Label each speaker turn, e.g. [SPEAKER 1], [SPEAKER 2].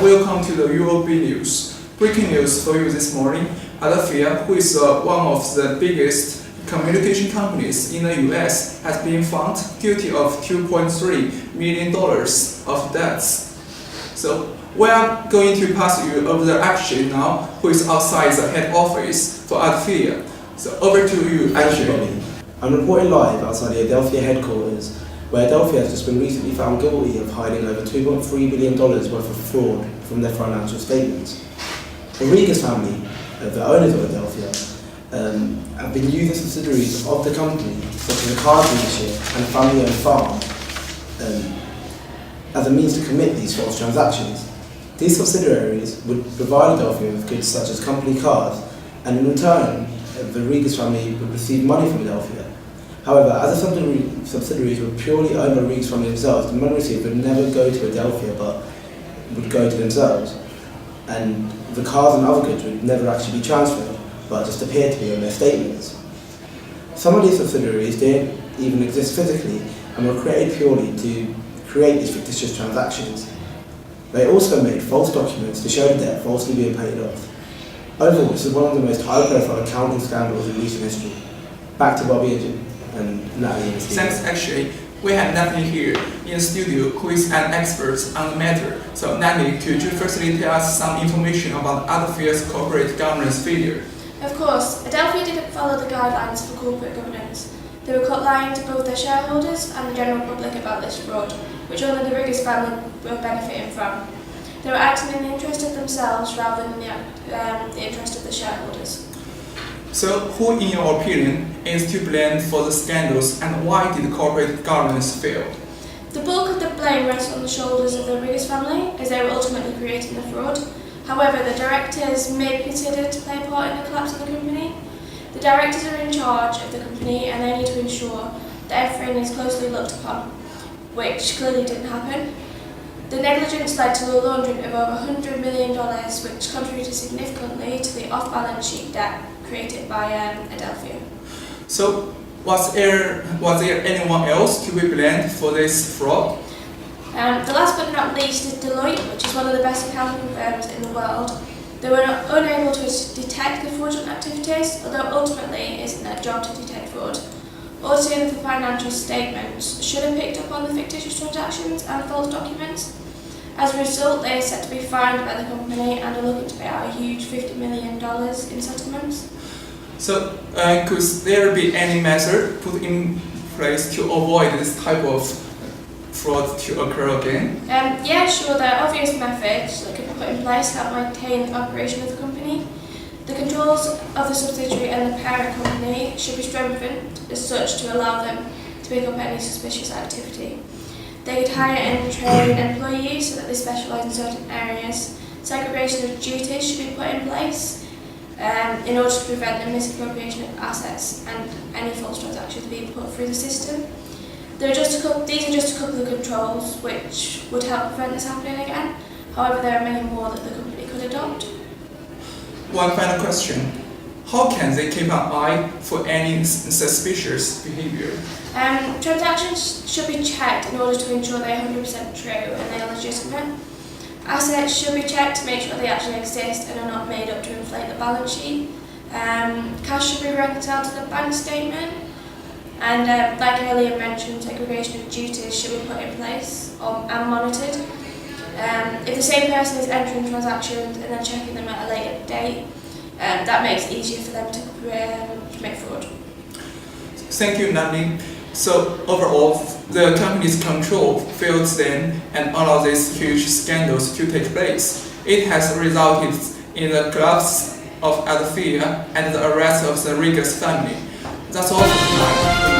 [SPEAKER 1] welcome to the UOB News. Breaking news for you this morning. Adelphia, who is one of the biggest communication companies in the US, has been found guilty of $2.3 million of debts. So we are going to pass you over the Akshay now, who is outside the head office for Adelphia. So over to you, Akshay.
[SPEAKER 2] I'm reporting live outside the Adelphia headquarters, where Adelphia has just been recently found guilty of hiding over $2.3 billion worth of fraud from their financial statements. The Regas family, the owners of Adelphia, have been using subsidiaries of the company, such as a car dealership and a family-owned farm, as a means to commit these false transactions. These subsidiaries would provide Adelphia with goods such as company cars, and in return, the Regas family would receive money from Adelphia. However, as the subsidiaries were purely owned by Regas family themselves, the money received would never go to Adelphia, but would go to themselves. And the cars and other goods would never actually be transferred, but just appear to be on their statements. Some of these subsidiaries didn't even exist physically and were created purely to create these fictitious transactions. They also made false documents to show the debt falsely being paid off. Overall, this is one of the most high-profile accounting scandals in recent history. Back to Bobby and Natalie.
[SPEAKER 1] Thanks, Akshay. We have Natalie here in the studio, who is an expert on the matter. So Natalie, could you firstly tell us some information about Adelphia's corporate governance failure?
[SPEAKER 3] Of course, Adelphia didn't follow the guidelines for corporate governance. They were caught lying to both their shareholders and the general public about this fraud, which only the Regas family were benefiting from. They were acting in the interest of themselves rather than the interest of the shareholders.
[SPEAKER 1] So, who, in your opinion, is to blame for the scandals, and why did corporate governance fail?
[SPEAKER 3] The bulk of the blame rests on the shoulders of the Regas family, as they were ultimately creating the fraud. However, the directors may be considered to play a part in the collapse of the company. The directors are in charge of the company, and they need to ensure that everything is closely looked upon, which clearly didn't happen. The negligence led to the laundering of over $100 million, which contributed significantly to the off-balance sheet debt created by Adelphia.
[SPEAKER 1] So, was there anyone else to be blamed for this fraud?
[SPEAKER 3] The last but not least is Deloitte, which is one of the best accounting firms in the world. They were unable to detect the fraudulent activities, although ultimately it isn't their job to detect fraud. Auditing of the financial statements should have picked up on the fictitious transactions and false documents. As a result, they are set to be fined by the company and are looking to pay out a huge $50 million in settlements.
[SPEAKER 1] So, could there be any method put in place to avoid this type of fraud to occur again?
[SPEAKER 3] Yeah, sure. There are obvious methods that can be put in place to help maintain the operation of the company. The controls of the subsidiary and the parent company should be strengthened as such to allow them to pick up any suspicious activity. They could hire and train employees so that they specialise in certain areas. Segregation of duties should be put in place in order to prevent the misappropriation of assets and any false transactions being put through the system. These are just a couple of controls which would help prevent this happening again. However, there are many more that the company could adopt.
[SPEAKER 1] One final question. How can they keep an eye for any suspicious behavior?
[SPEAKER 3] Transactions should be checked in order to ensure they are 100% true and they are legitimate. Assets should be checked to make sure they actually exist and are not made up to inflate the balance sheet. Cash should be reconciled to the bank statement. And like earlier mentioned, segregation of duties should be put in place and monitored. If the same person is entering transactions and then checking them at a later date, that makes it easier for them to commit fraud.
[SPEAKER 1] Thank you, Natalie. So overall, the company's control failed them and allowed these huge scandals to take place. It has resulted in the collapse of Adelphia and the arrest of the Regas family. That's all for tonight.